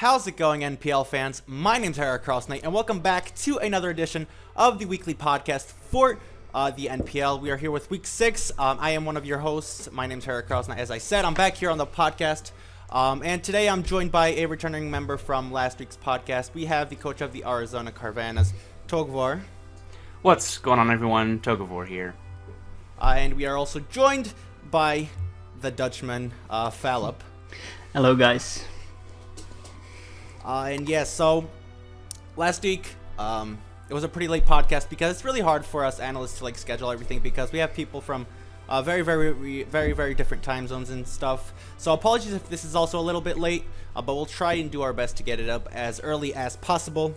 how's it going, NPL fans? My name's Hera and welcome back to another edition of the weekly podcast for the NPL. We are here with Week 6. I am one of your hosts. My name's Hera As I said, I'm back here on the podcast, and today I'm joined by a returning member from last week's podcast. We have the coach of the Arizona Caravanas, Toge. What's going on, everyone? Toge here. And we are also joined by the Dutchman, Phalop. Hello, guys. And yeah, so last week it was a pretty late podcast because it's really hard for us analysts to schedule everything because we have people from very different time zones and stuff. So apologies if this is also a little bit late, but we'll try and do our best to get it up as early as possible.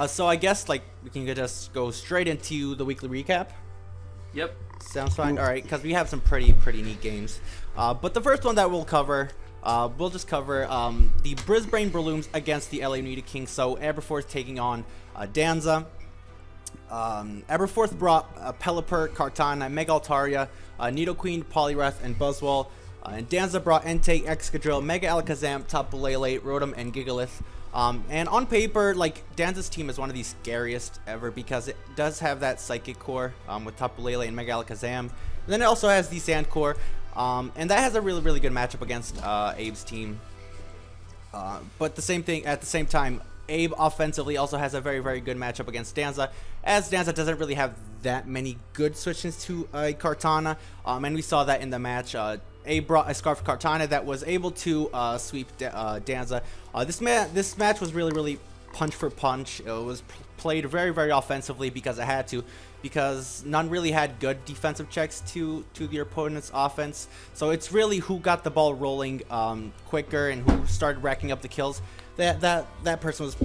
So I guess we can just go straight into the weekly recap. Yep. Sounds fine. All right, because we have some pretty neat games. But the first one that we'll cover. We'll just cover the Brisbane Balloons against the LA United Kings. So Aberforth taking on Danza. Aberforth brought Pelipper, Kartana, Mega Altaria, Nidoqueen, Poliwrath, and Buzzwole. And Danza brought Entei, Excadrill, Mega Alakazam, Tapu-Lele, Rotom, and Gigalith. And on paper, Danza's team is one of the scariest ever because it does have that Psychic Core with Tapu-Lele and Mega Alakazam. And then it also has the Sand Core. And that has a really good matchup against Abe's team. But at the same time, Abe offensively also has a very good matchup against Danza, as Danza doesn't really have that many good switches to Kartana. And we saw that in the match. Abe brought a Scarf Kartana that was able to sweep Danza. This match was really punch for punch. It was played very offensively because it had to, because none really had good defensive checks to your opponent's offense. So it's really who got the ball rolling quicker and who started racking up the kills. That person was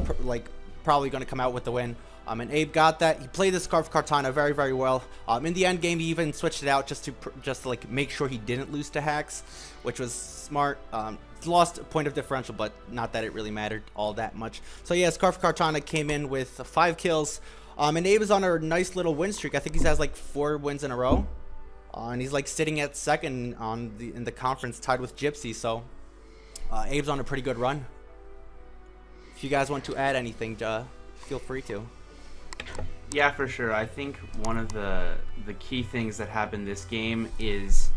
probably going to come out with the win. And Abe got that. He played the Scarf Kartana very well. In the end game, he even switched it out just to make sure he didn't lose to Hacks, which was smart. Lost a point of differential, but not that it really mattered all that much. So yeah, Scarf Kartana came in with 5 kills. And Abe is on a nice little win streak. I think he has 4 wins in a row. And he's sitting at second in the conference, tied with Gypsy. So Abe's on a pretty good run. If you guys want to add anything, feel free to. Yeah, for sure. I think one of the key things that happened this game is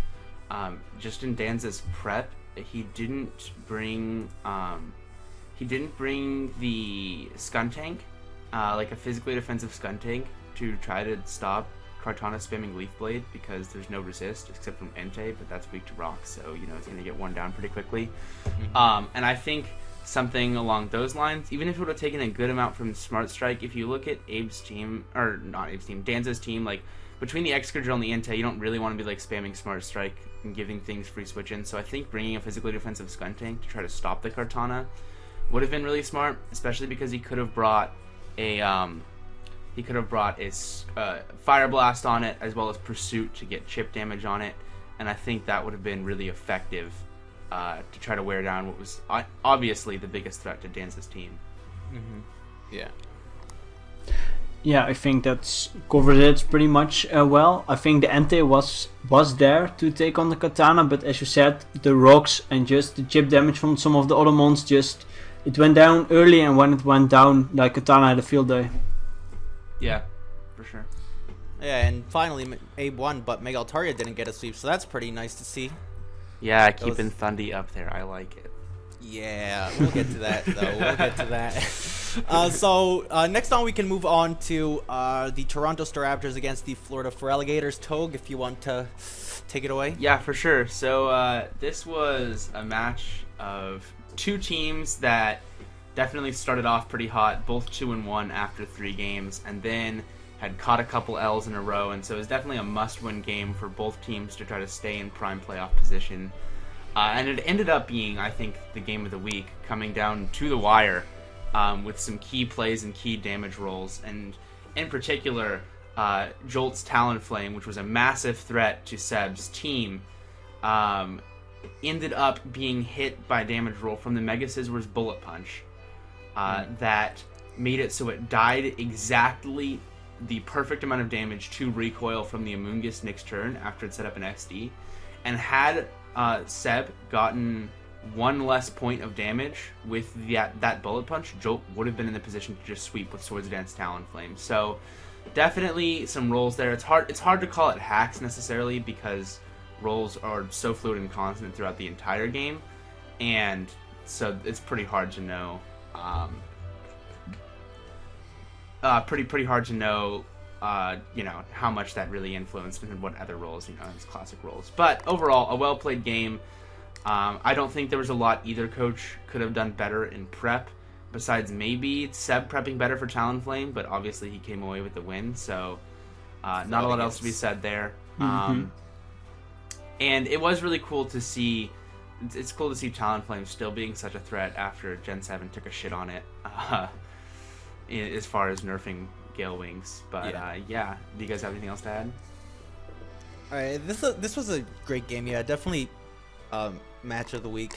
just in Danza's prep, he didn't bring the Skuntank, a physically defensive Skuntank, to try to stop Kartana spamming Leaf Blade, because there's no resist except from Entei, but that's weak to rock, so it's going to get one down pretty quickly. Mm-hmm. And I think something along those lines, even if it would have taken a good amount from Smart Strike, if you look at Danza's team, between the Excadrill and the Entei, you don't really want to be spamming Smart Strike and giving things free switch in. So I think bringing a physically defensive Skuntank to try to stop the Kartana would have been really smart, especially because he could have brought a Fire Blast on it, as well as Pursuit to get chip damage on it, and I think that would have been really effective to try to wear down what was obviously the biggest threat to Danza's team. Mm-hmm. Yeah. Yeah, I think that's covered it pretty much well. I think the Entei was there to take on the Katana, but as you said, the rocks and just the chip damage from some of the other mons, it went down early, and when it went down, Katana had a field day. Yeah, for sure. Yeah, and finally Abe won, but Mega Altaria didn't get a sweep, so that's pretty nice to see. Yeah, keeping Thundy up there. I like it. Yeah, we'll get to that, though. We'll get to that. So next on, we can move on to the Toronto Staraptors against the Florida Feraligators. Toge, if you want to take it away. Yeah, for sure. So this was a match of 2 teams that definitely started off pretty hot, both 2-1 after 3 games, and then had caught a couple L's in a row, and so it was definitely a must-win game for both teams to try to stay in prime playoff position. And it ended up being, I think, the game of the week, coming down to the wire with some key plays and key damage rolls, and in particular, Jolt's Talonflame, which was a massive threat to Seb's team, ended up being hit by a damage roll from the Mega Scizor's Bullet Punch that made it so it died exactly the perfect amount of damage to recoil from the Amoonguss next turn after it set up an XD. And had Seb gotten one less point of damage with that bullet punch, Jolt would have been in the position to just sweep with Swords Dance Talonflame. So definitely some rolls there. It's hard to call it hacks necessarily because rolls are so fluid and constant throughout the entire game, and so it's pretty hard to know. Pretty hard to know. How much that really influenced and what other roles, his classic roles. But overall, a well played game. I don't think there was a lot either coach could have done better in prep, besides maybe Seb prepping better for Talonflame, but obviously he came away with the win, so not a lot else to be said there. And it was really cool to see. It's cool to see Talonflame still being such a threat after Gen 7 took a shit on it, as far as nerfing Gale Wings. But do you guys have anything else to add? All right, this was a great game. Yeah, definitely match of the week.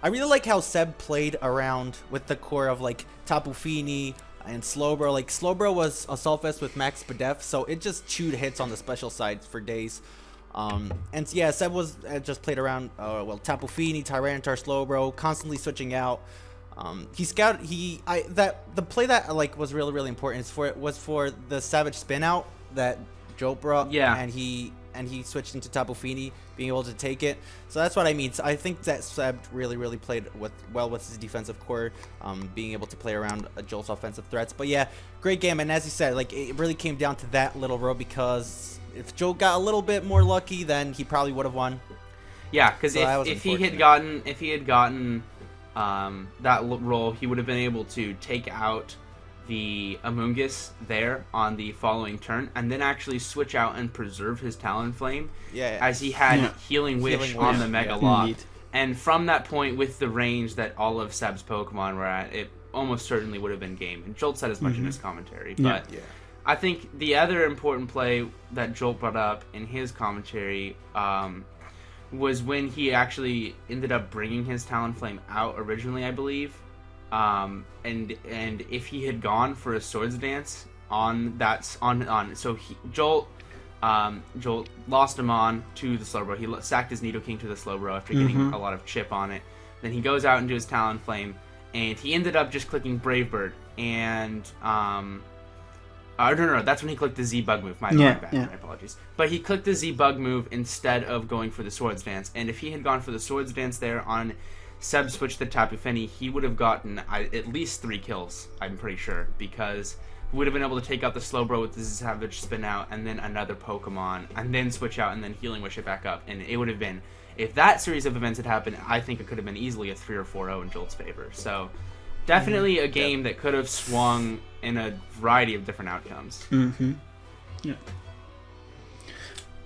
I really like how Seb played around with the core of like Tapu Fini and Slowbro. Like Slowbro was Assault Vest with max Bedef, so it just chewed hits on the special side for days. And yeah, Seb was just played around Tapu Fini, Tyranitar, Slowbro, constantly switching out. The play that like was really important was for the Savage spin out that Joe brought. Yeah. And he switched into Tapu Fini, being able to take it. So that's what I mean. So I think that Seb really played well with his defensive core, being able to play around Jolt's offensive threats. But yeah, great game. And as you said, like it really came down to that little row, because if Jolt got a little bit more lucky, then he probably would have won. Yeah, because if he had gotten that roll, he would have been able to take out the Amoonguss there on the following turn, and then actually switch out and preserve his Talonflame, as he had Healing Wish on the Mega Lock. And from that point, with the range that all of Seb's Pokemon were at, it almost certainly would have been game. And Jolt said as much in his commentary. But I think the other important play that Jolt brought up in his commentary was when he actually ended up bringing his Talonflame out originally, I believe. And if he had gone for a Swords Dance Jolt lost him on to the Slowbro. He sacked his Nidoking to the Slowbro after getting a lot of chip on it. Then he goes out into his Talonflame, and he ended up just clicking Brave Bird. And no, that's when he clicked the Z-Bug move. My apologies. But he clicked the Z-Bug move instead of going for the Swords Dance. And if he had gone for the Swords Dance there on Seb switched to Tapu Fini, he would have gotten at least 3 kills, I'm pretty sure, because he would have been able to take out the Slowbro with the Savage spin out, and then another Pokemon, and then switch out, and then Healing Wish it back up. And it would have been, if that series of events had happened, I think it could have been easily a 3 or 4-0 in Jolt's favor. So definitely a game that could have swung in a variety of different outcomes.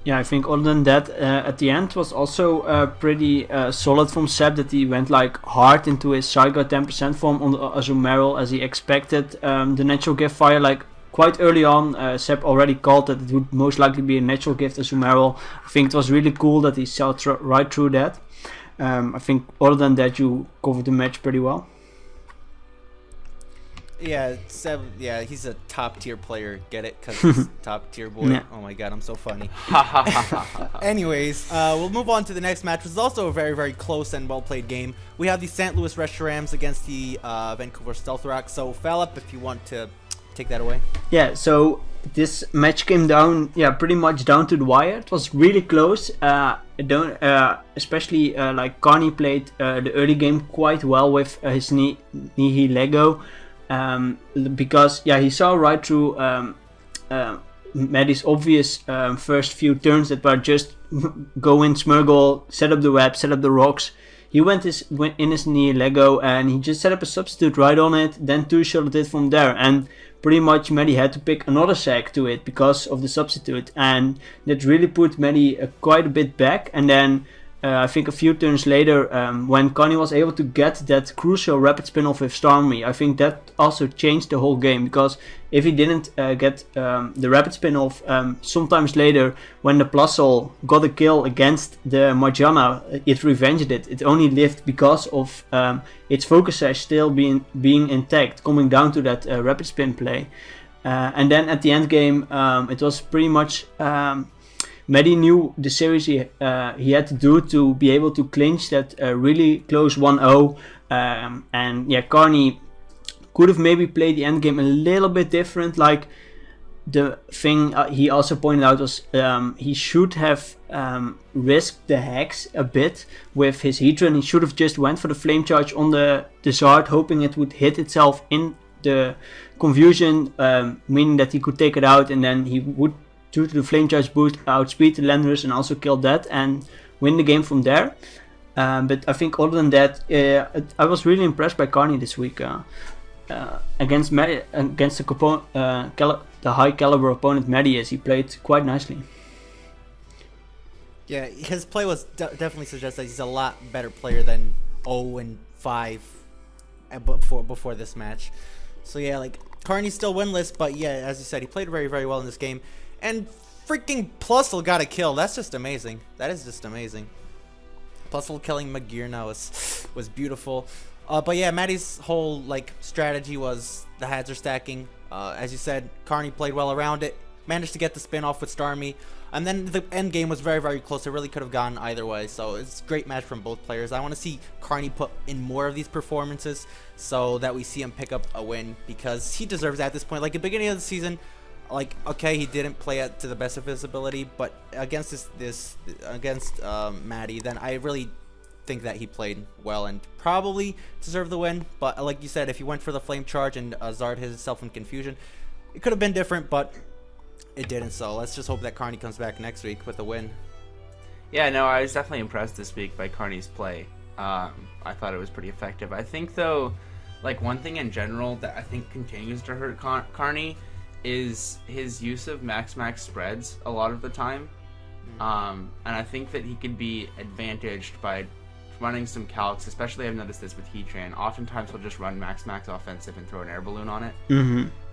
Yeah, I think other than that, at the end was also pretty solid from Seb, that he went like hard into his Psycho 10% form on the Azumarill as he expected. The natural gift fire, like quite early on, Seb already called that it would most likely be a natural gift Azumarill. I think it was really cool that he saw right through that. I think other than that, you covered the match pretty well. Yeah, Seb, he's a top tier player. Get it? Because he's top tier boy. Yeah. Oh my god, I'm so funny. Anyways, we'll move on to the next match, which is also a very close and well played game. We have the St. Louis Reshiram against the Vancouver Stealth Rock. So, Phalop, if you want to take that away. Yeah, so this match came down, pretty much down to the wire. It was really close. Especially like Carney played the early game quite well with his Nihilego. Because he saw right through Maddie's obvious first few turns that were just go in, Smurgle, set up the web, set up the rocks. He went in his Nihilego and he just set up a substitute right on it, then two-shotted it from there, and pretty much Maddie had to pick another sack to it because of the substitute, and that really put Maddie quite a bit back. And then I think a few turns later, when Connie was able to get that crucial rapid spin off with Starmie, I think that also changed the whole game, because if he didn't get the rapid spin off, sometimes later when the Plusle got a kill against the Marjana, it revenged it. It only lived because of its focus sash still being intact, coming down to that rapid spin play. And then at the end game, it was pretty much Maddie knew the series he had to do to be able to clinch that really close 1-0. And yeah, Carney could have maybe played the end game a little bit different. Like the thing he also pointed out was he should have risked the hex a bit with his Heatran. He should have just went for the flame charge on the Zard, hoping it would hit itself in the confusion, meaning that he could take it out, and then he would, due to the flame charge boost, outspeed the Landorus and also kill that and win the game from there. But I think other than that, I was really impressed by Carney this week. Against the high caliber opponent Maddie is, he played quite nicely. Yeah, his play was definitely suggests that he's a lot better player than 0-5 before this match. So yeah, like Carney's still winless, but yeah, as you said, he played very, very well in this game. And freaking Plusle got a kill. That's just amazing. That is just amazing. Plusle killing Magearna was beautiful. But yeah, Maddie's whole like strategy was the heads are stacking. As you said, Carney played well around it, managed to get the spin off with Starmie, and then the end game was very, very close. It really could have gone either way. So it's a great match from both players. I want to see Carney put in more of these performances so that we see him pick up a win, because he deserves it at this point. Like at the beginning of the season, like okay, he didn't play it to the best of his ability, but against against Maddie, then I really think that he played well and probably deserved the win. But like you said, if he went for the flame charge and Zard hit himself in confusion, it could have been different, but it didn't. So let's just hope that Carney comes back next week with a win. Yeah, no, I was definitely impressed this week by Carney's play. I thought it was pretty effective. I think though, like one thing in general that I think continues to hurt Carney is his use of max spreads a lot of the time. And I think that he could be advantaged by running some calcs, especially I've noticed this with Heatran. Oftentimes he'll just run max offensive and throw an air balloon on it.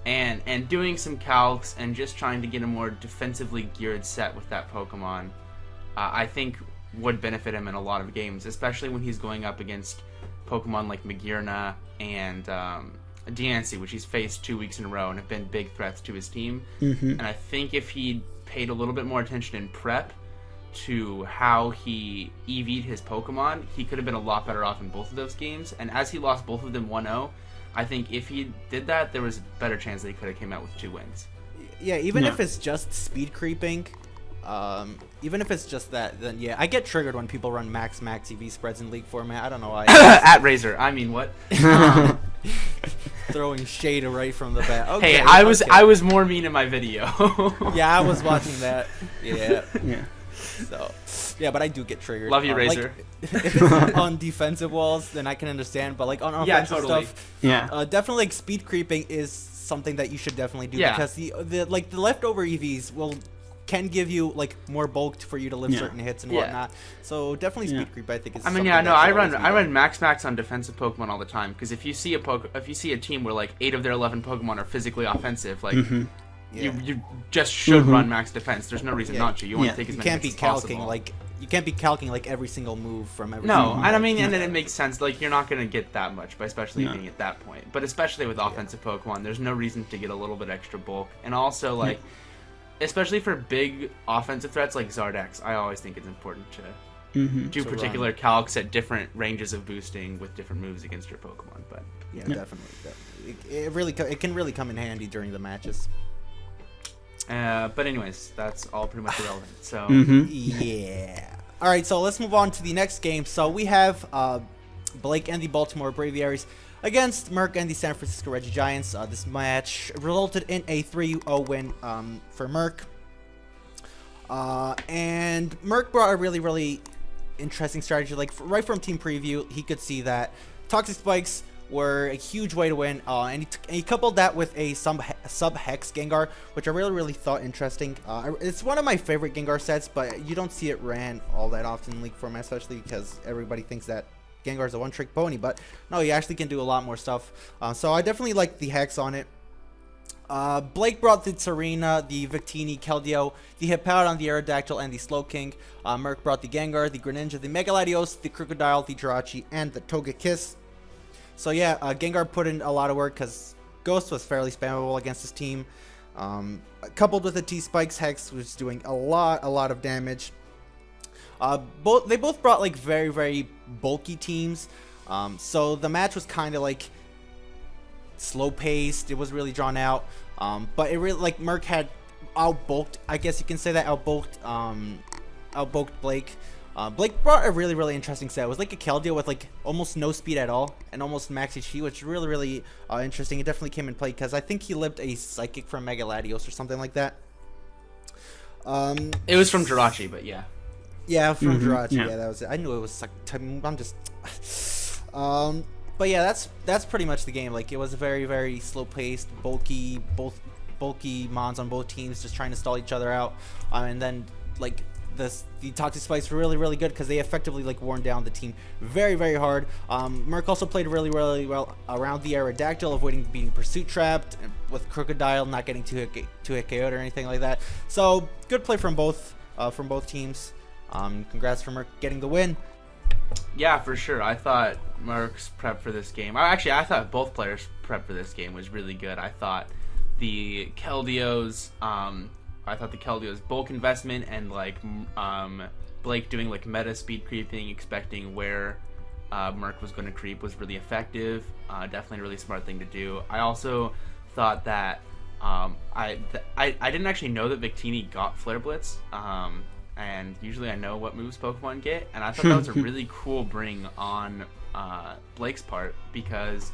And doing some calcs and just trying to get a more defensively geared set with that Pokemon, I think would benefit him in a lot of games, especially when he's going up against Pokemon like Magearna and Diancie, which he's faced 2 weeks in a row and have been big threats to his team. And I think if he paid a little bit more attention in prep to how he EV'd his Pokemon, he could have been a lot better off in both of those games. And as he lost both of them 1-0, I think if he did that, there was a better chance that he could have came out with 2 wins. Yeah, even if it's just speed creeping, even if it's just that, then yeah, I get triggered when people run max EV spreads in League format. I don't know why. At Razor, I mean what? Throwing shade right from the bat. Okay, hey, I was more mean in my video. Yeah, I was watching that. Yeah. So, yeah, but I do get triggered. Love you, Razor. Like, if it's on defensive walls, then I can understand. But like on offensive stuff, definitely like speed creeping is something that you should definitely do, because the leftover EVs can give you like more bulk for you to lift certain hits and whatnot. So definitely speed creep, I think is. I mean, I run max on defensive Pokemon all the time, because if you see a team where like 8 of their 11 Pokemon are physically offensive, like. You just should run max defense. There's no reason not to. You want to take as many hits as possible. You can't be calcing like every single move from every. No, and I mean, and then it makes sense. Like you're not going to get that much, by especially being at that point. But especially with offensive Pokemon, there's no reason to get a little bit extra bulk. And also like, especially for big offensive threats like Zardex, I always think it's important to do particular calcs at different ranges of boosting with different moves against your Pokemon. But definitely. It can really come in handy during the matches. But anyways, that's all pretty much irrelevant. So yeah. All right, so let's move on to the next game. So we have Blake and the Baltimore Braviaries against Merc and the San Francisco Reggie Giants. This match resulted in a 3-0 win for Merc. And Merc brought a really, really interesting strategy. Like right from team preview, he could see that Toxic Spikes were a huge way to win, and he coupled that with a sub-Hex Gengar, which I really thought interesting. It's one of my favorite Gengar sets, but you don't see it ran all that often in League format, especially because everybody thinks that Gengar is a one-trick pony, but no, he actually can do a lot more stuff. So I definitely like the Hex on it. Blake brought the Serena, the Victini, Keldeo, the Hippowdon, the Aerodactyl, and the Slowking. Merc brought the Gengar, the Greninja, the Mega Latios, the Crocodile, the Jirachi, and the Togekiss. So yeah, Gengar put in a lot of work because Ghost was fairly spammable against his team. Coupled with the T-Spikes, Hex was doing a lot of damage. They both brought like very, very bulky teams. So the match was kind of like slow paced. It was really drawn out. But it really, like, Merc had outbulked, I guess you can say that, outbulked Blake. Blake brought a really, really interesting set. It was like a Keldeo with like almost no speed at all and almost max HP, which is really, really interesting. It definitely came in play because I think he lived a Psychic from Mega Latios or something like that. It was from Jirachi, but yeah. Yeah, from Jirachi. Yeah. Yeah, that was it. I knew it was. I'm just. But yeah, that's pretty much the game. Like, it was a very, very slow paced, bulky mons on both teams, just trying to stall each other out. And then like the Toxic Spikes were really, really good because they effectively like worn down the team very, very hard. Merc also played really, really well around the Aerodactyl, avoiding being pursuit trapped with Crocodile, not getting two hit KO'd or anything like that. So good play from both teams. Congrats for Merc getting the win. Yeah, for sure. I thought Merc's prep for this game, I thought both players' prep for this game was really good. I thought the Keldeo's bulk investment and like Blake doing like meta speed creeping, expecting where Merc was going to creep, was really effective. Definitely a really smart thing to do. I also thought that I didn't actually know that Victini got Flare Blitz. And usually I know what moves Pokemon get, and I thought that was a really cool bring on Blake's part, because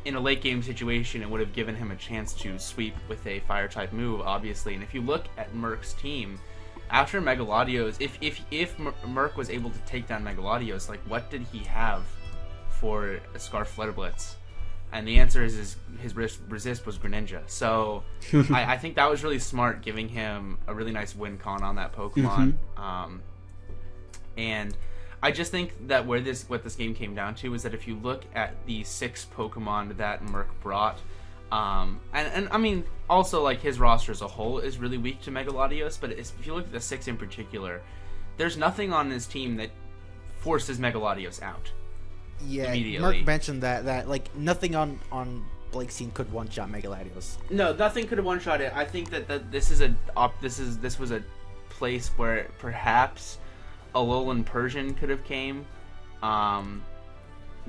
in a late game situation it would have given him a chance to sweep with a fire type move, obviously. And if you look at Merc's team after Mega Latios, if Merc was able to take down Mega Latios, like, what did he have for a Scarf Flare Blitz? And the answer is his resist was Greninja. So I think that was really smart, giving him a really nice win con on that Pokemon. And I just think that what this game came down to is that if you look at the 6 Pokemon that Merc brought, and I mean, also like his roster as a whole is really weak to Mega Latios, but if you look at the 6 in particular, there's nothing on his team that forces Mega Latios out. Yeah, Merc mentioned that like nothing on Blake's team could one-shot Mega Latios. No, nothing could have one-shot it. I think that this was a place where perhaps Alolan Persian could have came,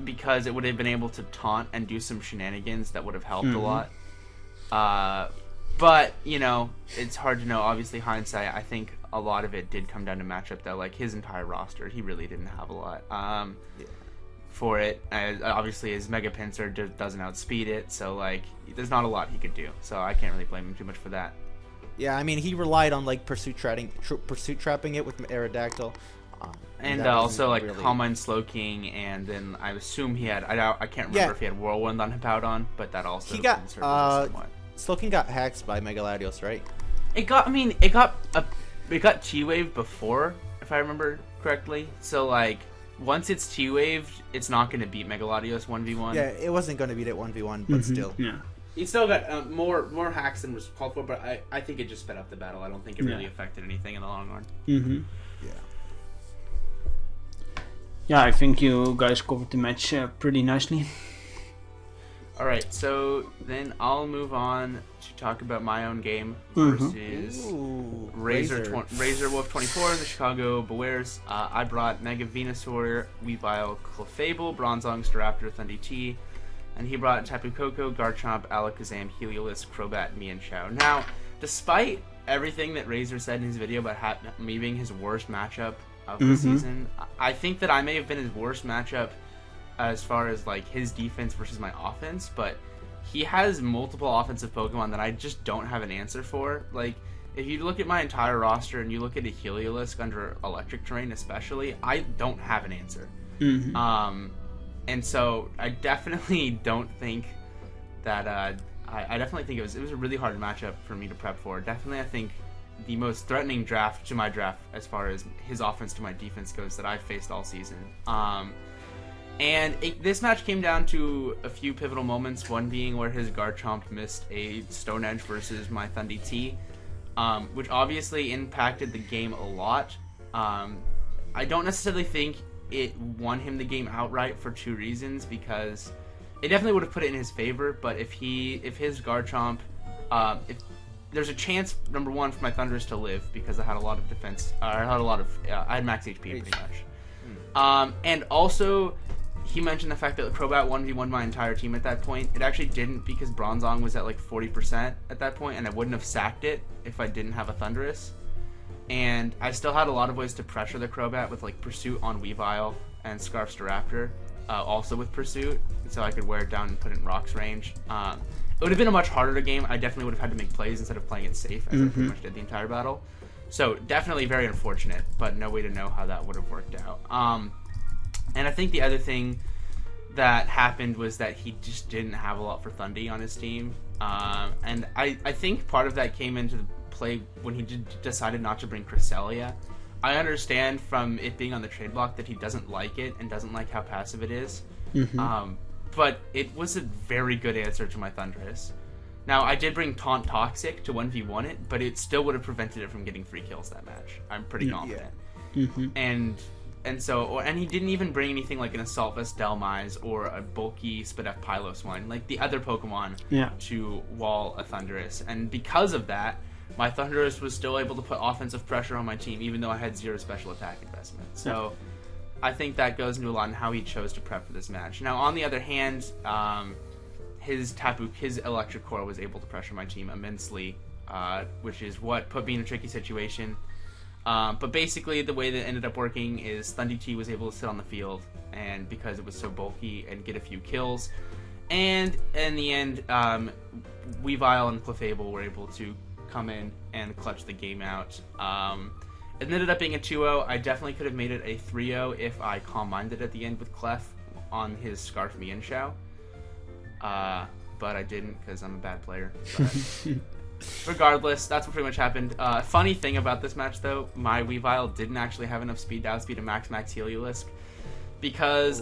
because it would have been able to taunt and do some shenanigans that would have helped a lot. But you know, it's hard to know. Obviously, hindsight. I think a lot of it did come down to matchup, though. Like his entire roster, he really didn't have a lot. For it, obviously his Mega Pinsir doesn't outspeed it, so like there's not a lot he could do, so I can't really blame him too much for that. Yeah, I mean, he relied on like pursuit trapping it with Aerodactyl, and also like really... Calm Mind Slowking, and then I assume he had I can't remember if he had Whirlwind on Hippowdon, but that also he got Slowking got hacked by Mega Latios, right? It got T-Wave before, if I remember correctly, so like once it's T-Waved, it's not going to beat Mega Latios 1v1. Yeah, it wasn't going to beat it 1v1, but still. Yeah. He still got more hacks than was called for, but I think it just sped up the battle. I don't think it really affected anything in the long run. Yeah. Yeah, I think you guys covered the match pretty nicely. Alright, so then I'll move on to talk about my own game versus Razor Wolf 24 and the Chicago Bears. I brought Mega Venusaur, Weavile, Clefable, Bronzong, Staraptor, Thundy T, and he brought Tapu Koko, Garchomp, Alakazam, Heliolisk, Crobat, Mienshao. Now, despite everything that Razor said in his video about me being his worst matchup of the season, I think that I may have been his worst matchup as far as like his defense versus my offense, but he has multiple offensive Pokemon that I just don't have an answer for. Like, if you look at my entire roster and you look at a Heliolisk under Electric Terrain especially, I don't have an answer. And so I definitely don't think that I definitely think it was a really hard matchup for me to prep for. Definitely, I think the most threatening draft to my draft as far as his offense to my defense goes that I've faced all season. And this match came down to a few pivotal moments, one being where his Garchomp missed a Stone Edge versus my Thundy T, which obviously impacted the game a lot. I don't necessarily think it won him the game outright for 2 reasons, because it definitely would have put it in his favor, but if his Garchomp, if there's a chance, number one, for my Thunderous to live because I had a lot of defense. I had max HP pretty much. And also, he mentioned the fact that Crobat 1v1 my entire team at that point. It actually didn't because Bronzong was at like 40% at that point, and I wouldn't have sacked it if I didn't have a Thunderous. And I still had a lot of ways to pressure the Crobat with like Pursuit on Weavile and Scarf Staraptor, also with Pursuit, so I could wear it down and put it in Rock's range. It would have been a much harder game. I definitely would have had to make plays instead of playing it safe, as I pretty much did the entire battle. So definitely very unfortunate, but no way to know how that would have worked out. And I think the other thing that happened was that he just didn't have a lot for Thundy on his team. And I think part of that came into play when he decided not to bring Cresselia. I understand from it being on the trade block that he doesn't like it and doesn't like how passive it is. But it was a very good answer to my Thunderous. Now, I did bring Taunt Toxic to 1v1 it, but it still would have prevented it from getting free kills that match. I'm pretty confident. And he didn't even bring anything like an Assault Vest Delmise or a bulky Spadef Pylos one, like the other Pokemon, to wall a Thunderous. And because of that, my Thunderous was still able to put offensive pressure on my team, even though I had 0 special attack investment. So I think that goes into a lot in how he chose to prep for this match. Now, on the other hand, his Electric Core was able to pressure my team immensely, which is what put me in a tricky situation. But basically, the way that ended up working is Thundy T was able to sit on the field, and because it was so bulky, and get a few kills. And in the end, Weavile and Clefable were able to come in and clutch the game out. It ended up being a 2-0. I definitely could have made it a 3-0 if I Calm Minded at the end with Clef on his Scarf Mienshao. But I didn't because I'm a bad player. But regardless, that's what pretty much happened. Funny thing about this match, though, my Weavile didn't actually have enough speed to outspeed a max Heliolisk because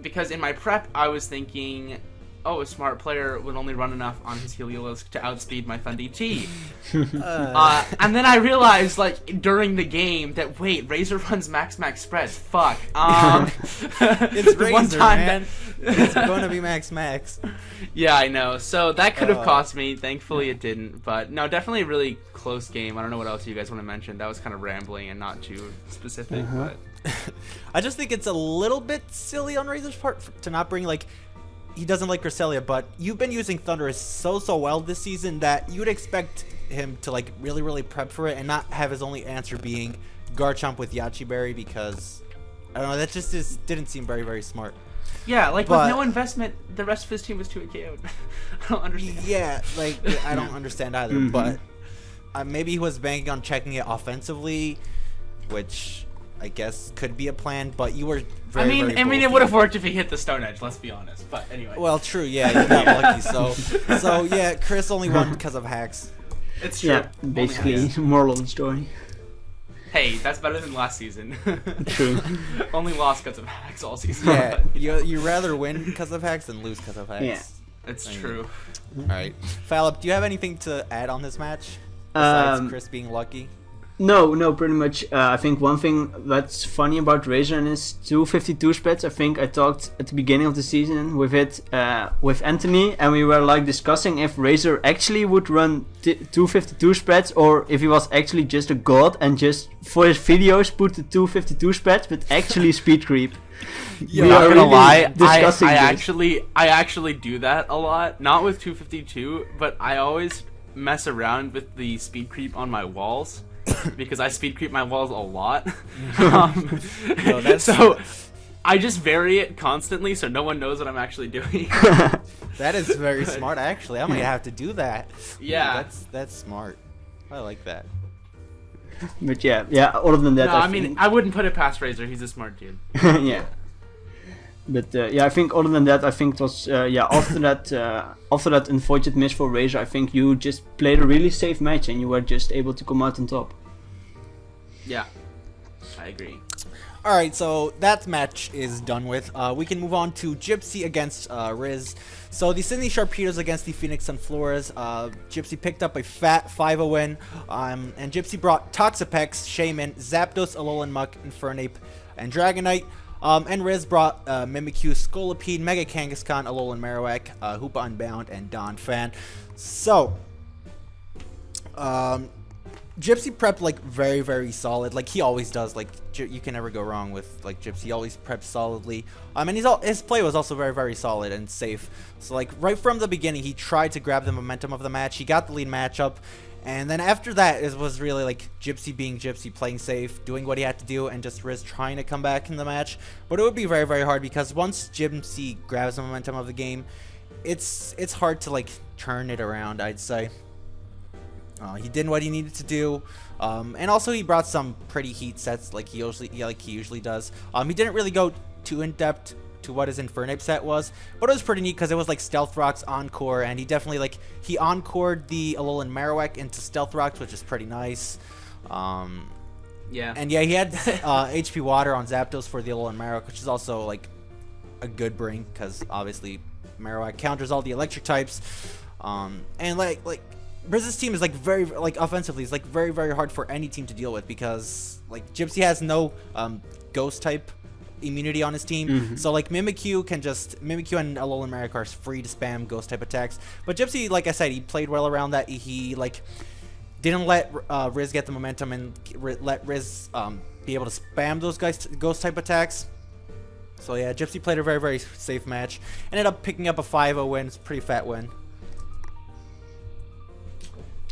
because in my prep I was thinking, oh, a smart player would only run enough on his Heliolisk to outspeed my Thundy T. And then I realized, like, during the game that, wait, Razor runs max spreads. Fuck. It's Razor, man. It's going to be max. Yeah, I know. So that could have cost me. Thankfully, it didn't. But no, definitely a really close game. I don't know what else you guys want to mention. That was kind of rambling and not too specific. But I just think it's a little bit silly on Razor's part to not bring, like, he doesn't like Cresselia, but you've been using Thunderous so well this season that you would expect him to, like, really prep for it and not have his only answer being Garchomp with Yachi Berry, because I don't know, that just didn't seem very smart. Yeah, like, with no investment, the rest of his team was 2 KO'd. I don't understand. Yeah, like, I don't understand either, but maybe he was banking on checking it offensively, which I guess could be a plan, but you were very it would have worked if he hit the Stone Edge, let's be honest. But anyway. Well, true, yeah, you got lucky. So yeah, Chris only won because of hacks. It's true. Yeah, basically, moral of the story. Hey, that's better than last season. True. Only lost because of hacks all season. Yeah, you rather win because of hacks than lose because of hacks. Yeah. It's true. All right. Phalop, do you have anything to add on this match? Besides Chris being lucky? No, pretty much. I think one thing that's funny about Razor and his 252 spreads, I think I talked at the beginning of the season with Anthony, and we were like discussing if Razor actually would run 252 spreads or if he was actually just a god and just for his videos put the 252 spreads, but actually speed creep. Yeah, I'm not gonna lie, I actually do that a lot. Not with 252, but I always mess around with the speed creep on my walls. Because I speed creep my walls a lot. So I just vary it constantly so no one knows what I'm actually doing. That is very smart, actually. I might have to do that. Yeah. Ooh, that's smart. I like that. But yeah, other than that, I wouldn't put it past Razor. He's a smart dude. Yeah. But I think other than that, I think it was after that unfortunate miss for Razor, I think you just played a really safe match and you were just able to come out on top. Yeah, I agree. All right, so that match is done with. We can move on to Gypsy against Riz. So the Sydney Sharpedos against the Phoenix Sunflowers. Gypsy picked up a fat 5-0 win, and Gypsy brought Toxapex, Shaman, Zapdos, Alolan Muck, Infernape, and Dragonite. And Riz brought Mimikyu, Scolipede, Mega Kangaskhan, Alolan Marowak, Hoopa Unbound, and Donphan. So, Gypsy prepped like very, very solid. Like he always does. Like you can never go wrong with like Gypsy. He always preps solidly. And his play was also very, very solid and safe. So like right from the beginning, he tried to grab the momentum of the match. He got the lead matchup, and then after that, it was really like Gypsy being Gypsy, playing safe, doing what he had to do, and just Riz trying to come back in the match. But it would be very, very hard because once Gypsy grabs the momentum of the game, it's hard to like turn it around, I'd say. He did what he needed to do, and also he brought some pretty heat sets like he usually does. He didn't really go too in depth to what his Infernape set was, but it was pretty neat because it was like Stealth Rocks Encore, and he definitely he encored the Alolan Marowak into Stealth Rocks, which is pretty nice. Yeah. And yeah, he had HP Water on Zapdos for the Alolan Marowak, which is also like a good bring because obviously Marowak counters all the electric types, and like Briz's team is like very offensively is like very, very hard for any team to deal with because like Gypsy has no ghost type immunity on his team, so like Mimikyu and Alolan Marowak are free to spam ghost type attacks. But Gypsy, like I said, he played well around that. He like didn't let Riz get the momentum and let Riz be able to spam those ghost type attacks. So yeah, Gypsy played a very, very safe match. Ended up picking up a 5-0 win. It's a pretty fat win.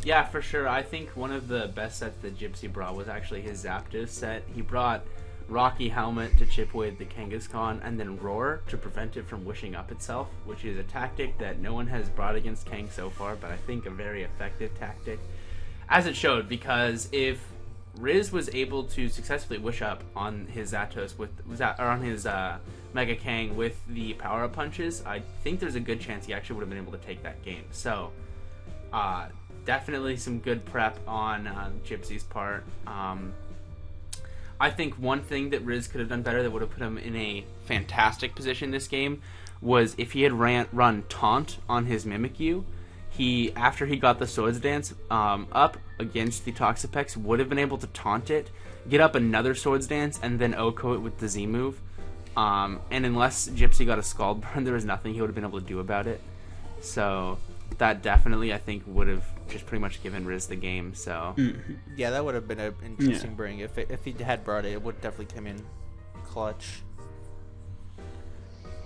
Yeah, for sure. I think one of the best sets that Gypsy brought was actually his Zapdos set. He brought Rocky Helmet to chip away at the Kangaskhan, and then Roar to prevent it from wishing up itself, which is a tactic that no one has brought against Kang so far, but I think a very effective tactic. As it showed, because if Riz was able to successfully wish up on his Zapdos on his Mega Kang with the power-up punches, I think there's a good chance he actually would have been able to take that game. So, definitely some good prep on Gypsy's part. I think one thing that Riz could have done better that would have put him in a fantastic position this game was if he had run Taunt on his Mimikyu. After he got the Swords Dance up against the Toxapex, would have been able to taunt it, get up another Swords Dance, and then OHKO it with the Z move. And unless Gypsy got a Scald Burn, there was nothing he would have been able to do about it. So that definitely, I think, would have just pretty much given Riz the game. So yeah, that would have been an interesting bring. If he had brought it, it would definitely come in clutch.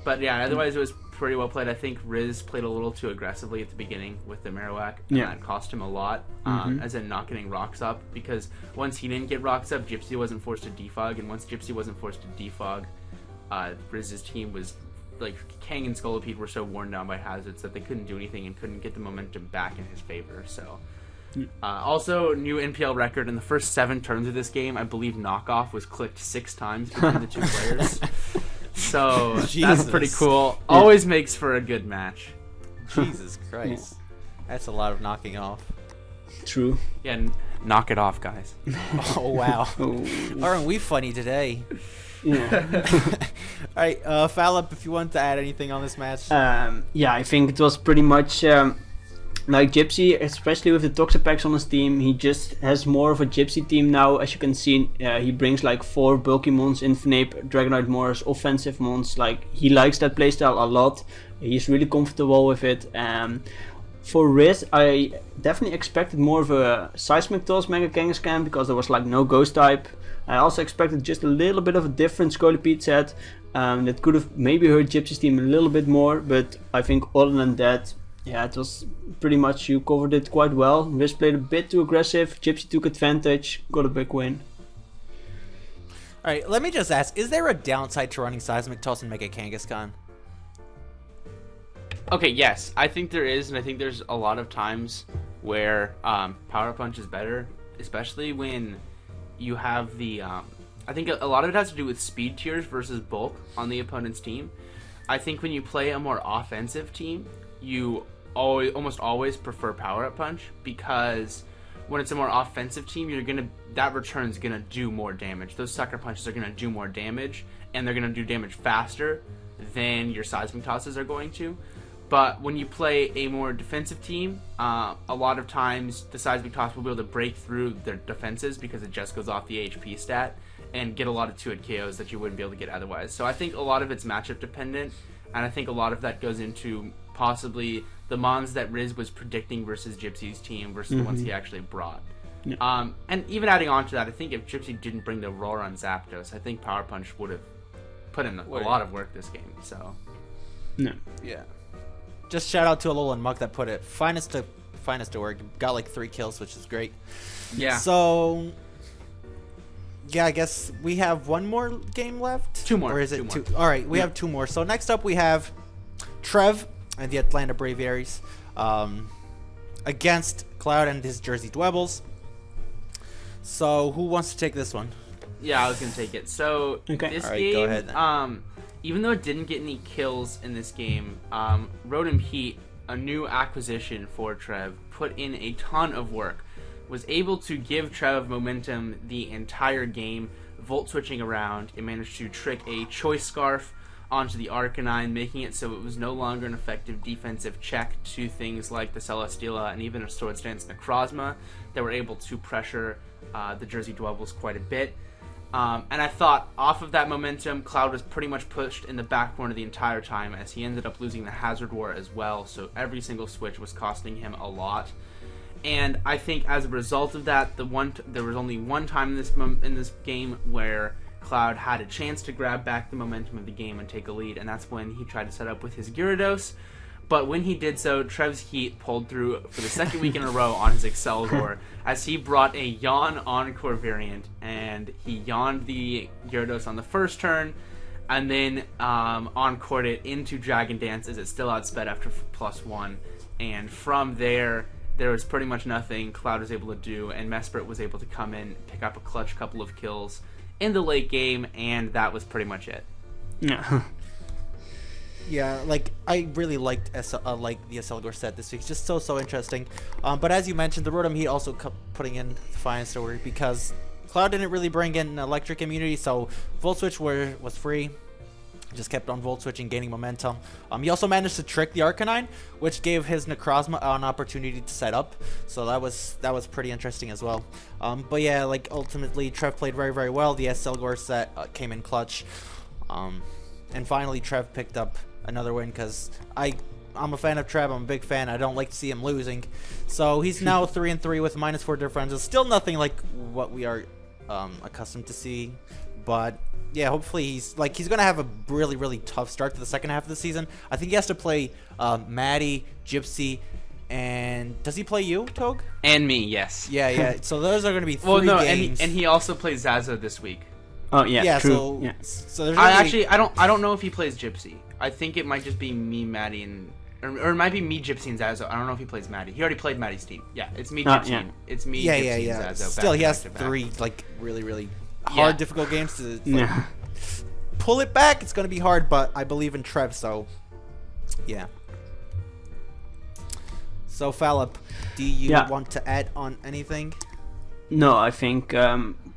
But yeah, otherwise it was pretty well played. I think Riz played a little too aggressively at the beginning with the Marowak, and that cost him a lot, as in not getting rocks up, because once he didn't get rocks up, Gypsy wasn't forced to defog, and once Gypsy wasn't forced to defog, Riz's team was like Kang and Scolipede were so worn down by hazards that they couldn't do anything and couldn't get the momentum back in his favor. So also new NPL record in the first 7 turns of this game, I believe Knockoff was clicked 6 times between the two players. So that's pretty cool. Always makes for a good match. Jesus Christ. That's a lot of knocking off. True. Yeah, knock it off, guys. Oh, wow. Aren't we funny today? Yeah. Alright, Phalop, if you want to add anything on this match. Yeah, I think it was pretty much like Gypsy, especially with the Toxapex on his team. He just has more of a Gypsy team now. As you can see, he brings like 4 bulky mons, Infernape, Dragonite Morris, offensive mons. Like, he likes that playstyle a lot. He's really comfortable with it. For Riz, I definitely expected more of a Seismic Toss Mega Kangaskhan because there was like no Ghost type. I also expected just a little bit of a different Scolipede set that could have maybe hurt Gypsy's team a little bit more, but I think other than that, yeah, it was pretty much, you covered it quite well. Riz played a bit too aggressive, Gypsy took advantage, got a big win. Alright, let me just ask, is there a downside to running Seismic Toss and Mega Kangaskhan? Okay, yes, I think there is, and I think there's a lot of times where Power Punch is better, especially when you have the, I think a lot of it has to do with speed tiers versus bulk on the opponent's team. I think when you play a more offensive team, you almost always prefer Power Up Punch, because when it's a more offensive team, that return's gonna do more damage. Those sucker punches are gonna do more damage, and they're gonna do damage faster than your Seismic Tosses are going to. But when you play a more defensive team, a lot of times the Seismic Toss will be able to break through their defenses because it just goes off the HP stat and get a lot of 2-hit KOs that you wouldn't be able to get otherwise. So I think a lot of it's matchup dependent, and I think a lot of that goes into possibly the mons that Riz was predicting versus Gypsy's team versus the ones he actually brought. Yeah. And even adding on to that, I think if Gypsy didn't bring the roar on Zapdos, I think Power Punch would have put in a lot of work this game. So, no. Yeah. Just shout out to Alolan Muck that put it finest to work. Got like 3 kills, which is great. Yeah. So, yeah, I guess we have one more game left. 2 more. Or is it 2 2? All right, we have 2 more. So next up we have Trev and the Atlanta Braviaries against Cloud and his Jersey Dwebbles. So who wants to take this one? Yeah, I was gonna take it. So this All right, game, go ahead then. Even though it didn't get any kills in this game, Rotom Heat, a new acquisition for Trev, put in a ton of work. Was able to give Trev momentum the entire game, volt switching around. It managed to trick a Choice Scarf onto the Arcanine, making it so it was no longer an effective defensive check to things like the Celesteela and even a Swords Dance Necrozma that were able to pressure the Jersey Dwebbles quite a bit. And I thought off of that momentum, Cloud was pretty much pushed in the back corner the entire time as he ended up losing the Hazard War as well, so every single switch was costing him a lot. And I think as a result of that, there was only one time in this game where Cloud had a chance to grab back the momentum of the game and take a lead, and that's when he tried to set up with his Gyarados. But when he did so, Trev's Heat pulled through for the second week in a row on his Excelgor as he brought a Yawn Encore variant, and he yawned the Gyarados on the first turn, and then encored it into Dragon Dance as it still outsped after +1. And from there was pretty much nothing Cloud was able to do, and Mesprit was able to come in, pick up a clutch couple of kills in the late game, and that was pretty much it. Yeah. Yeah, like I really liked the Excelgor set this week. It's just so interesting. But as you mentioned, the Rotom Heat also putting in Defiant Story because Cloud didn't really bring in electric immunity, so Volt Switch was free. Just kept on Volt Switching, gaining momentum. He also managed to trick the Arcanine, which gave his Necrozma an opportunity to set up. So that was pretty interesting as well. But yeah, like ultimately Trev played very well. The Excelgor set came in clutch. And finally Trev picked up another win because I'm a fan of Trev. I'm a big fan. I don't like to see him losing. So he's now 3-3 with -4 differentials. Still nothing like what we are accustomed to see. But yeah, hopefully he's gonna have a really tough start to the second half of the season. I think he has to play Maddie, Gypsy, and does he play you, Toge? And me, yes. Yeah. So those are gonna be 3 games. And he also plays Zazzle this week. Oh yeah, yeah. true. So there's I don't know if he plays Gypsy. I think it might just be me, Maddie, and or it might be me, Gypsy, and Zazzle. I don't know if he plays Maddie. He already played Maddie's team. Yeah, it's me, Gypsy. Yeah. It's me, Gypsy, and Zazzle. Still, he has back to 3 like really hard, difficult games to Yeah. pull it back. It's gonna be hard, but I believe in Trev. So yeah. So Phalop, do you want to add on anything? No, I think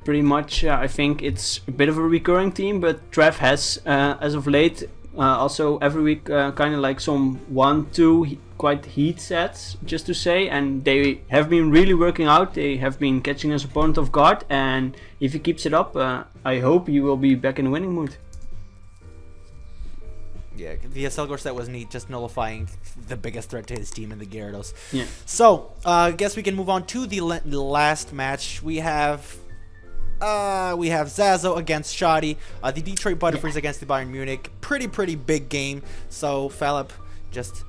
pretty much. I think it's a bit of a recurring theme, but Trev has, as of late, also every week kind of like some 1-2 quite heat sets, just to say, and they have been really working out. They have been catching his opponent off guard, and if he keeps it up, I hope he will be back in the winning mood. Yeah, the Excelgor set was neat, just nullifying the biggest threat to his team in the Gyarados. Yeah. So, I guess we can move on to the last match. We have Zazzle against Shirdi, the Detroit Butterfrees against the Bayern Munich. Pretty big game. So, Phalop, just...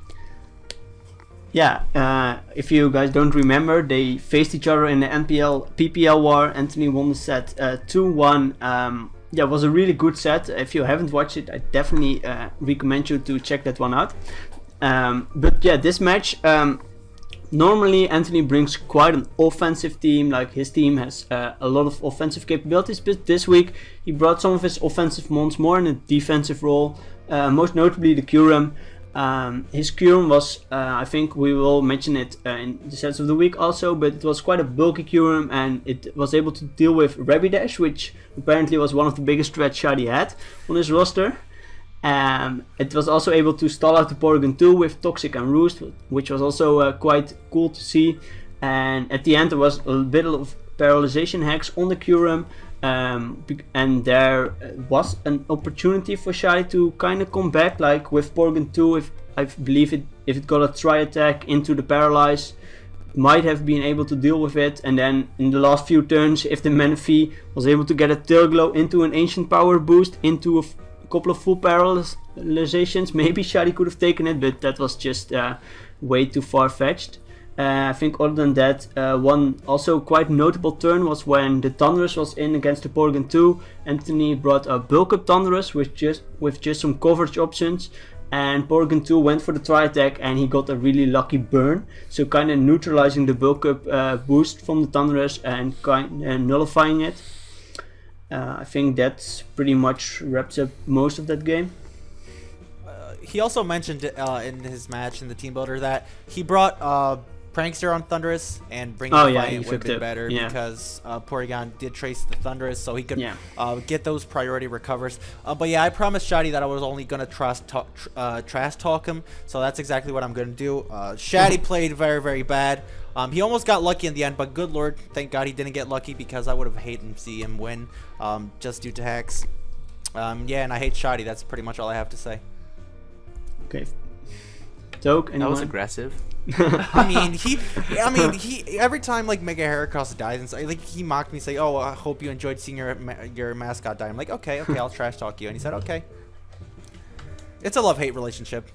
Yeah, if you guys don't remember, they faced each other in the PPL war. Anthony won the set 2-1. Yeah, it was a really good set. If you haven't watched it, I definitely recommend you to check that one out. But yeah, this match, normally Anthony brings quite an offensive team. Like his team has a lot of offensive capabilities, but this week he brought some of his offensive mons more in a defensive role. Most notably the Kyurem. His Kyurem was, I think we will mention it in the sets of the week also, but it was quite a bulky Kyurem, and it was able to deal with Rabidash, which apparently was one of the biggest threats Shirdi had on his roster. It was also able to stall out the Porygon 2 with Toxic and Roost, which was also quite cool to see. And at the end there was a bit of paralyzation hacks on the Kyurem. And there was an opportunity for Shirdi to kind of come back, like with Porygon 2, I believe if it got a tri-attack into the paralyze, might have been able to deal with it, and then in the last few turns, if the Manaphy was able to get a tail glow into an ancient power boost into a couple of full paralyzations, maybe Shirdi could have taken it, but that was just way too far-fetched. I think other than that, one also quite notable turn was when the Thunderous was in against the Porygon 2. Anthony brought a bulk up Thunderous with just some coverage options, and Porygon 2 went for the tri-attack and he got a really lucky burn, so kind of neutralizing the bulk up boost from the Thunderous and nullifying it. I think that pretty much wraps up most of that game. He also mentioned in his match in the team builder that he brought Prankster on Thunderous, and bringing the fight would have been better because Porygon did trace the Thunderous, so he could get those priority recovers. But yeah, I promised Shirdi that I was only going to trash talk him, so that's exactly what I'm going to do. Shirdi played very, very bad. He almost got lucky in the end, but good lord, thank God he didn't get lucky, because I would have hated to see him win just due to hacks. Yeah, and I hate Shirdi. That's pretty much all I have to say. Okay. Toge, anyone? That was aggressive. I mean, he every time like Mega Heracross dies, and so, like he mocked me, saying, "Oh, I hope you enjoyed seeing your mascot die." I'm like, okay, I'll trash talk you, and he said, "Okay." It's a love-hate relationship.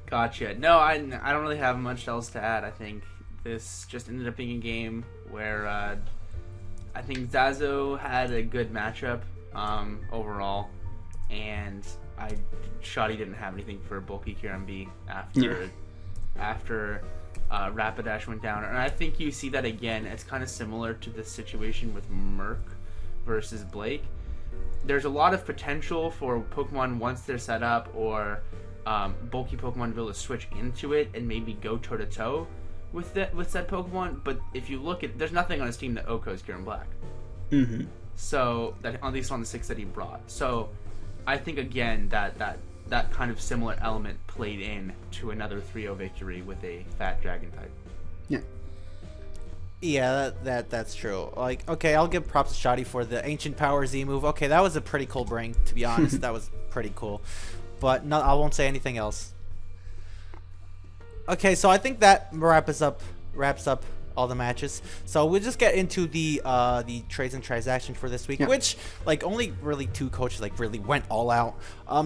Gotcha. No, I don't really have much else to add. I think this just ended up being a game where I think Zazzle had a good matchup overall, and Shirdi didn't have anything for bulky QMB after Rapidash went down, and I think you see that again. It's kind of similar to the situation with Merc versus Blake. There's a lot of potential for Pokemon once they're set up, or bulky Pokemon to be able to switch into it and maybe go toe to toe with said Pokemon. But if you look at, there's nothing on his team that OHKOs Kieran Black. Mm-hmm. So that, at least on the 6 that he brought. So I think again that kind of similar element played in to another 3-0 victory with a fat dragon type. Yeah, that's true. Like, okay, I'll give props to Shirdi for the Ancient Power Z move. Okay, that was a pretty cool bring, to be honest. That was pretty cool. But no, I won't say anything else. Okay, so I think that wraps up all the matches. So we'll just get into the trades and transactions for this week, which like only really 2 coaches like really went all out.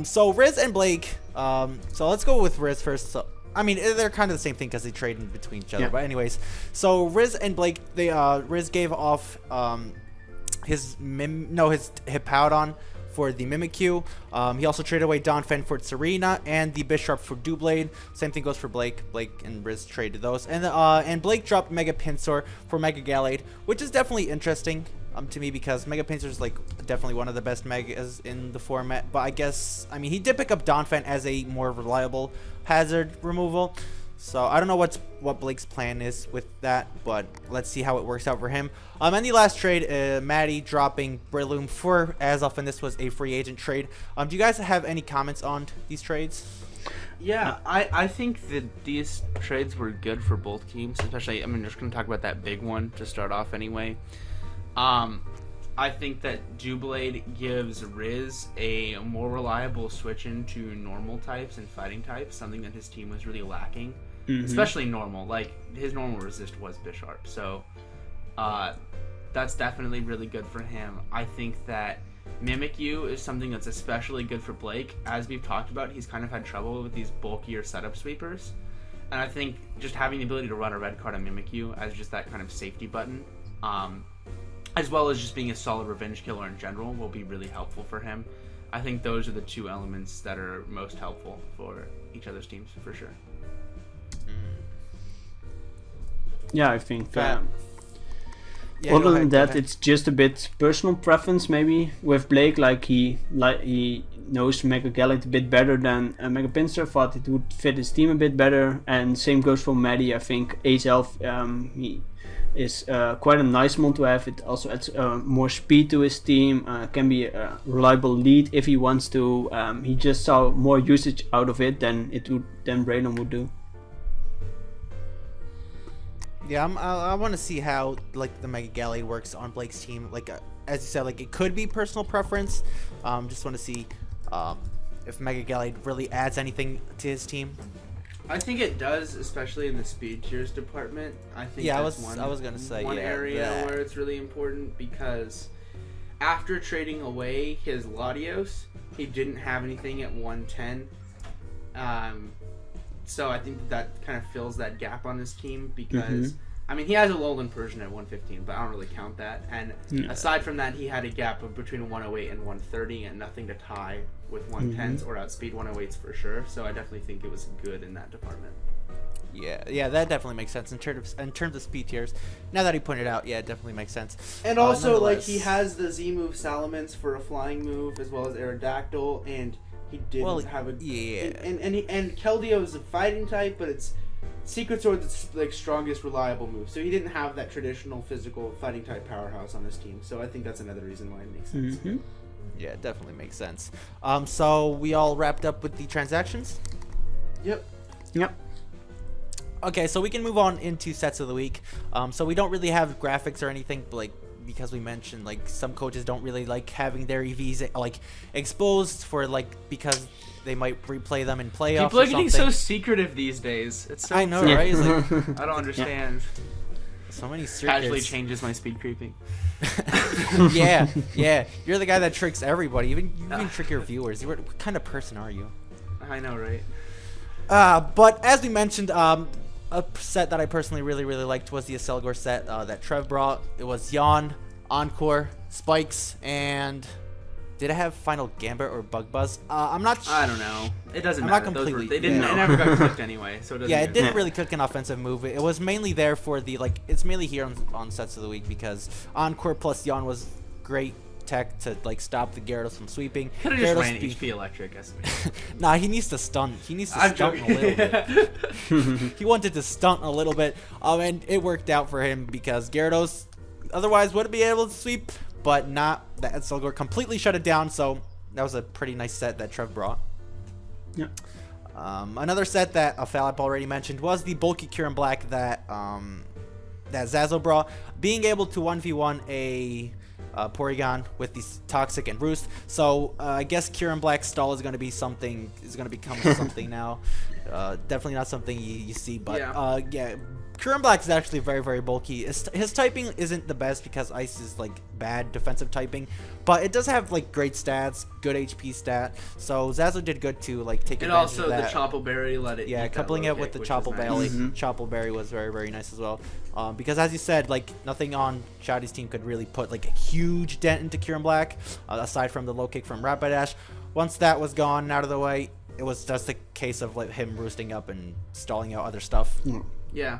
So Riz and Blake. So let's go with Riz first. So I mean, they're kind of the same thing because they trade in between each other. But anyways, so Riz and Blake, Riz gave off his Hippowdon for the Mimikyu. He also traded away Donphan for Serena and the Bisharp for Doublade. Same thing goes for Blake. Blake and Riz traded those. And Blake dropped Mega Pinsir for Mega Gallade, which is definitely interesting to me because Mega Pinsir is like definitely one of the best Megas in the format. But I guess, I mean, he did pick up Donphan as a more reliable hazard removal. So I don't know what Blake's plan is with that, but let's see how it works out for him. And the last trade, Maddie dropping Breloom for Azelf, and this was a free agent trade. Do you guys have any comments on these trades? Yeah, I think that these trades were good for both teams, especially, I mean, we're just going to talk about that big one to start off anyway. I think that Doublade gives Riz a more reliable switch into normal types and fighting types, something that his team was really lacking. Especially normal. Like, his normal resist was Bisharp. So, that's definitely really good for him. I think that Mimikyu is something that's especially good for Blake. As we've talked about, he's kind of had trouble with these bulkier setup sweepers. And I think just having the ability to run a red card on Mimikyu as just that kind of safety button, as well as just being a solid revenge killer in general, will be really helpful for him. I think those are the 2 elements that are most helpful for each other's teams, for sure. Yeah, I think Yeah, other than that, it's just a bit personal preference maybe with Blake. Like he knows Mega Gallade a bit better than Mega Pinsir. Thought it would fit his team a bit better, and same goes for Maddie. I think Azelf, he is quite a nice one to have. It also adds more speed to his team. Can be a reliable lead if he wants to. He just saw more usage out of it than Braylon would do. Yeah, I want to see how like the Mega Gallade works on Blake's team. Like as you said, like it could be personal preference. Just want to see if Mega Gallade really adds anything to his team. I think it does, especially in the speed tiers department. I think Yeah, that's I was gonna say one area that. where it's really important because after trading away his Latios, he didn't have anything at 110. So I think that kind of fills that gap on his team because I mean he has a Alolan Persian at 115, but I don't really count that. And aside from that, he had a gap of between 108 and 130, and nothing to tie with 110s or outspeed 108s for sure. So I definitely think it was good in that department. Yeah, that definitely makes sense in terms of speed tiers. Now that he pointed out, yeah, it definitely makes sense. And also, like, nonetheless- he has the Z move Salamence for a flying move, as well as Aerodactyl, and he didn't have a... Yeah. And Keldeo is a fighting type, but it's Secret Sword's, like, strongest reliable move. So he didn't have that traditional physical fighting type powerhouse on his team. So I think that's another reason why it makes sense. Yeah, it definitely makes sense. So we all wrapped up with the transactions? Yep. Okay, so we can move on into sets of the week. So we don't really have graphics or anything, but, like, because we mentioned, like, some coaches don't really like having their EVs like exposed for, like, because they might replay them in playoffs. People are or getting something. so secretive these days. It's so I know, insane. right? It's like I don't understand. so many Casually circuits. changes my speed creeping. yeah. You're the guy that tricks everybody. You even trick your viewers. What kind of person are you? I know, right? But as we mentioned, a set that I personally really liked was the Acelgor set that Trev brought. It was Yawn, Encore, Spikes, and did it have Final Gambit or Bug Buzz? I'm not. I don't know. It doesn't I'm matter. not completely- They didn't. yeah. It never got clicked anyway, so it doesn't. Yeah, it even didn't matter. really cook an offensive move. It was mainly there for the It's mainly here on sets of the week because Encore plus Yawn was great tech to stop the Gyarados from sweeping. Could have just Gyarados ran speed- HP electric. Nah, he needs to stun. He needs to I'm stunt joking. a little bit. He wanted to stunt a little bit, and it worked out for him because Gyarados otherwise would be able to sweep, but not. That Acelgor completely shut it down. So that was a pretty nice set that Trev brought. Yeah. Another set that Phalop already mentioned was the bulky Kieran Black that Zazzle brought, being able to 1v1 a Porygon with these Toxic and Roost. So I guess Kieran Black's stall is going to become something now. Definitely not something you see, but yeah. Kieran Black is actually very bulky. His typing isn't the best because Ice is bad defensive typing, but it does have great stats, good HP stat. So Zazzle did good to take And advantage also of the that. Chople Berry let it. Yeah, eat that coupling low it with kick, the which Chople was nice. Berry, Chople Berry was very nice as well. Because as you said, nothing on Shadi's team could really put a huge dent into Kieran Black, aside from the low kick from Rapidash. Once that was gone and out of the way, it was just a case of him roosting up and stalling out other stuff. Yeah.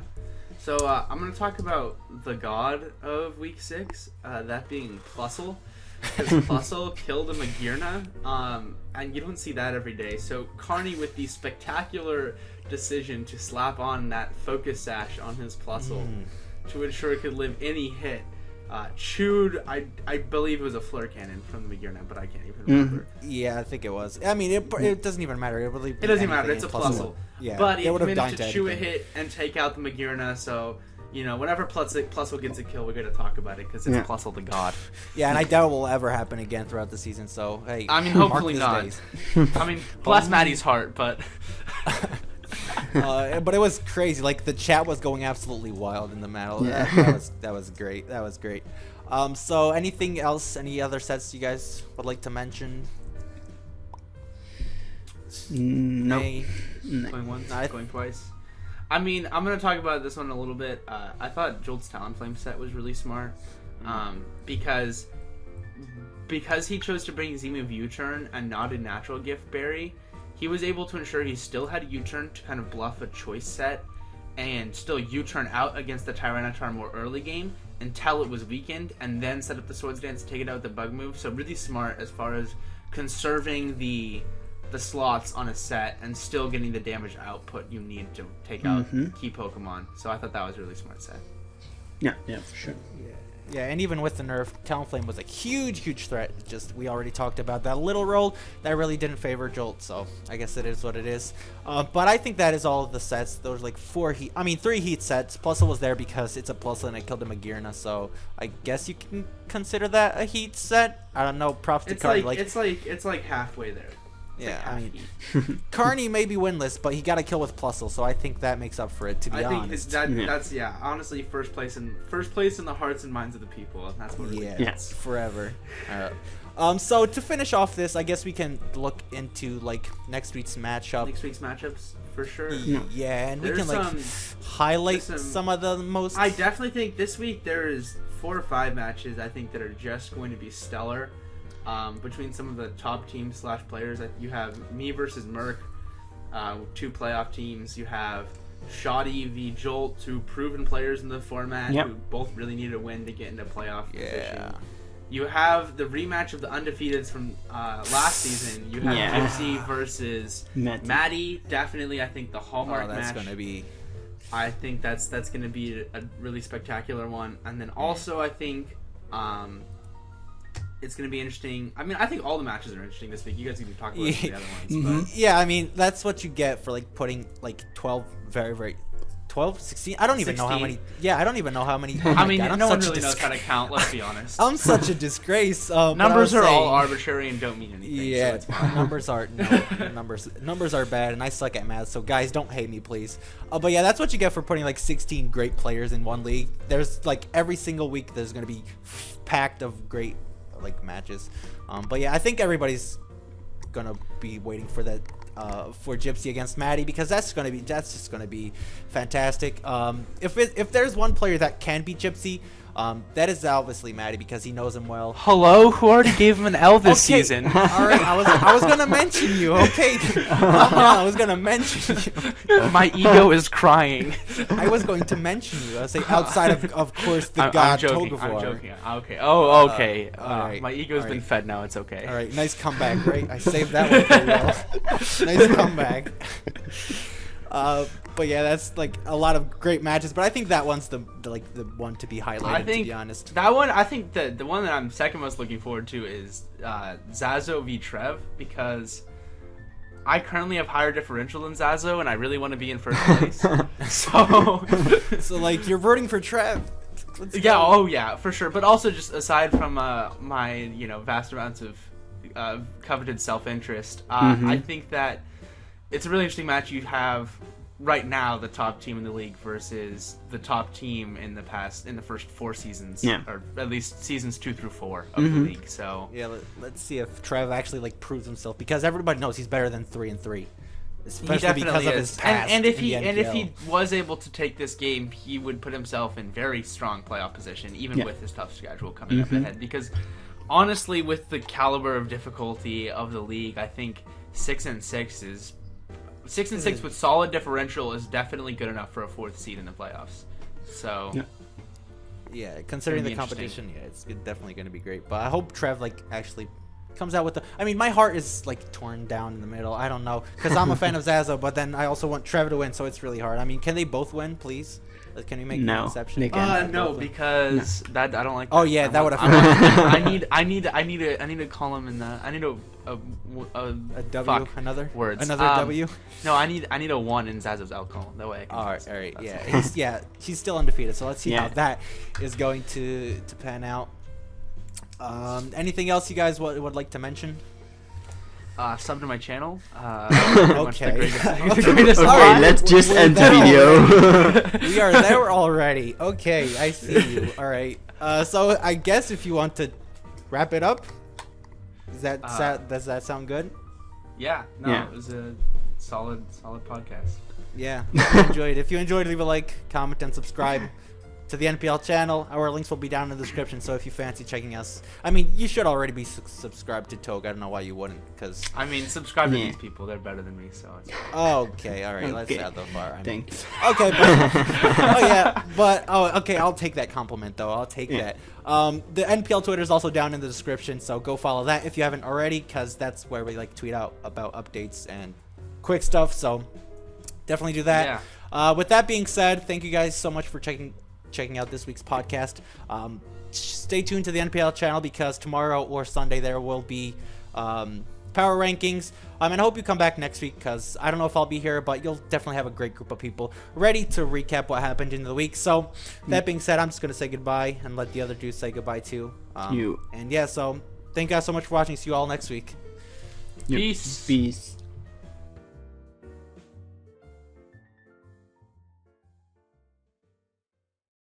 So I'm going to talk about the god of Week 6, that being Plusle. Because Plusle killed a Magearna, and you don't see that every day. So Carney, with the spectacular decision to slap on that Focus Sash on his Plusle to ensure it could live any hit, chewed, I believe it was a Fleur Cannon from the Magearna, but I can't even remember. Yeah, I think it was. I mean, it doesn't even matter. It It doesn't matter, it's a Plusle. Yeah, But they he would've managed died to chew a anything. hit and take out the Magearna, so, whenever Plusle gets a kill, we're going to talk about it, because it's Plusle the god. Yeah, and I doubt it will ever happen again throughout the season, so, hey, I mean, mark hopefully these not. days. I mean, bless Maddie's heart, but... But it was crazy. The chat was going absolutely wild in the battle. Yeah. That was great. That was great. So anything else? Any other sets you guys would like to mention? No. May? Going once, No, going twice. I mean, I'm going to talk about this one a little bit. I thought Jolt's Talonflame set was really smart. Because he chose to bring Z-Move U-Turn and not a natural gift berry, he was able to ensure he still had U-Turn to kind of bluff a choice set and still U-Turn out against the Tyranitar more early game until it was weakened, and then set up the Swords Dance to take it out with the bug move. So really smart as far as conserving the slots on a set and still getting the damage output you need to take out key Pokemon. So I thought that was a really smart set. Yeah, for sure. Yeah, and even with the nerf, Talonflame was a huge threat. Just we already talked about that little roll that really didn't favor Jolt, so I guess it is what it is. But I think that is all of the sets. Those 3 heat sets. Plusle was there because it's a Plusle and it killed a Magearna, so I guess you can consider that a heat set. I don't know. Props to It's Card. it's like halfway there. Yeah, half I mean, heat. Carney may be winless, but he got a kill with Plusle, so I think that makes up for it. To be I think honest, that's honestly first place in the hearts and minds of the people, and that's what really counts. Forever. All right. So to finish off this, I guess we can look into like next week's matchup. Next week's matchups for sure. Yeah, and There's we can like highlight some of the most. I definitely think this week there is 4 or 5 matches I think that are just going to be stellar. Between some of the top teams / players, you have me versus Merc, 2 playoff teams. You have Shirdi v Jolt, 2 proven players in the format who both really need a win to get into playoff position. You have the rematch of the undefeateds from last season. You have Gypsy versus Maddie. Definitely, I think the hallmark match. That's gonna be. I think that's going to be a really spectacular one. And then also, I think it's going to be interesting. I mean, I think all the matches are interesting this week. You guys can talk about the other ones. But. Yeah, I mean, that's what you get for like putting like 12 very 12, 16. I don't even know how many. Yeah, I don't even know how many. I mean, no one really knows how to count. Let's be honest. I'm such a disgrace. Numbers are all arbitrary and don't mean anything. Yeah, so numbers are numbers are bad, and I suck at math. So guys, don't hate me, please. But yeah, that's what you get for putting like 16 great players in one league. There's like every single week there's gonna be packed of great like matches. But yeah, I think everybody's gonna be waiting for that. For Gypsy against Maddie, because that's just gonna be fantastic. If there's one player that can beat Gypsy, that is obviously Maddie, because he knows him well. Hello, who already gave him an L this season? All right, I was gonna mention you. Okay, I was gonna mention you. My ego is crying. I was going to mention you. I was say outside of course the god Toge. I'm joking. Okay. Oh, okay. All right. My ego's been fed now. It's okay. All right. Nice comeback, right? I saved that one pretty well. Nice comeback. But yeah, that's like a lot of great matches. But I think that one's the one to be highlighted. To be honest, that one. I think the one that I'm second most looking forward to is Zazzle v Trev, because I currently have higher differential than Zazzle, and I really want to be in first place. So like you're rooting for Trev. Yeah. Oh yeah, for sure. But also just aside from my vast amounts of coveted self-interest, I think that it's a really interesting match. You have right now the top team in the league versus the top team in the first 4 seasons, or at least seasons 2 through 4 of the league. So yeah, let's see if Trev actually like proves himself, because everybody knows he's better than 3-3, especially because of his past. And if he was able to take this game, he would put himself in very strong playoff position, even with his tough schedule coming up ahead. Because honestly, with the caliber of difficulty of the league, I think 6-6 is. 6-6 with solid differential is definitely good enough for a 4th seed in the playoffs. So, yeah, considering the competition, it's definitely going to be great. But I hope Trev like actually comes out with the. I mean, my heart is like torn down in the middle. I don't know, because I'm a fan of Zazzle, but then I also want Trev to win, so it's really hard. I mean, can they both win, please? Can we make an exception? No, because that I don't like. Oh yeah, that would have. I need a column in the. I need a W. Another words. Another W. No, I need a 1 in Zazzle's L column. That way. All right. Yeah, he's still undefeated. So let's see how that is going to pan out. Anything else you guys would like to mention? Sub to my channel. Okay. Okay, let's just end the video. We are there already. Okay, I see you. All right. So I guess if you want to wrap it up, does that sound good? Yeah. It was a solid podcast. Yeah. If you enjoyed, leave a like, comment, and subscribe to the NPL channel. Our links will be down in the description, so if you fancy checking us, I mean, you should already be subscribed to Toge. I don't know why you wouldn't, because I mean, subscribe to these people. They're better than me, so it's okay. All right, let's add the bar. Thank you. Okay, okay. I'll take that compliment though. I'll take that. The NPL Twitter is also down in the description, so go follow that if you haven't already, because that's where we like tweet out about updates and quick stuff. So definitely do that. With that being said, thank you guys so much for checking out this week's podcast. Stay tuned to the NPL channel, because tomorrow or Sunday there will be power rankings. And I hope you come back next week, because I don't know if I'll be here, but you'll definitely have a great group of people ready to recap what happened in the week. So that being said, I'm just going to say goodbye and let the other dudes say goodbye too. And yeah, so thank you guys so much for watching. See you all next week. Yep. Peace. Peace.